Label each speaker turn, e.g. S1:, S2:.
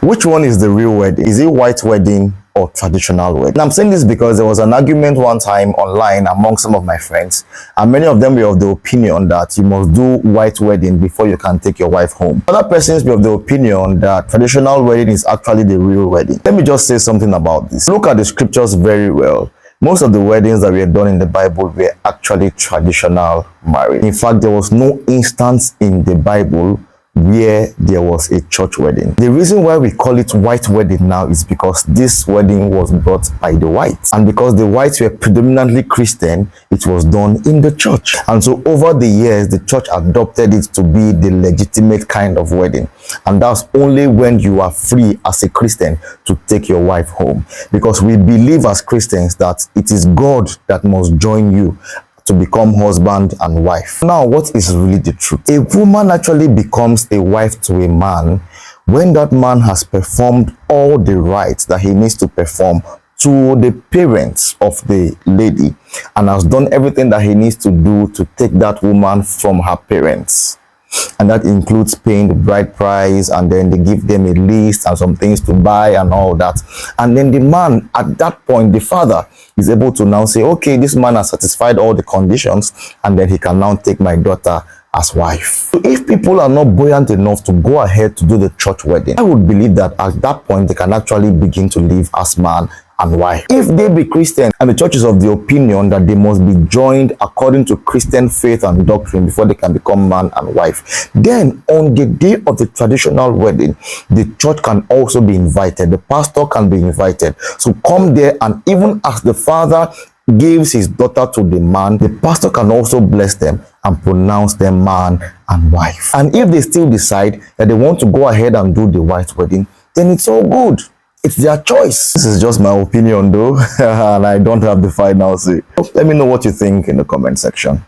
S1: Which one is the real wedding? Is it white wedding or traditional wedding? And I'm saying this because there was an argument one time online among some of my friends, and many of them were of the opinion that you must do white wedding before you can take your wife home. Other persons were of the opinion that traditional wedding is actually the real wedding. Let me just say something about this. Look at the scriptures very well. Most of the weddings that were done in the Bible were actually traditional marriage. In fact, there was no instance in the Bible where there was a church wedding. The reason why we call it white wedding now is because this wedding was brought by the whites, and because the whites were predominantly Christian, it was done in the church. And so over the years, the church adopted it to be the legitimate kind of wedding, and that's only when you are free as a Christian to take your wife home, because we believe as Christians that it is God that must join you to become husband and wife. Now, what is really the truth? A woman actually becomes a wife to a man when that man has performed all the rites that he needs to perform to the parents of the lady, and has done everything that he needs to do to take that woman from her parents. And that includes paying the bride price, and then they give them a list and some things to buy and all that. And then the man, at that point, the father is able to now say, okay, this man has satisfied all the conditions, and then he can now take my daughter as wife. So if people are not buoyant enough to go ahead to do the church wedding, I would believe that at that point they can actually begin to live as man and wife. If they be Christian and the church is of the opinion that they must be joined according to Christian faith and doctrine before they can become man and wife, then on the day of the traditional wedding, the church can also be invited. The pastor can be invited. So come there, and even as the father gives his daughter to the man, the pastor can also bless them and pronounce them man and wife. And if they still decide that they want to go ahead and do the white wedding, then it's all good. It's their choice. This is just my opinion though, and I don't have the final say. Let me know what you think in the comment section.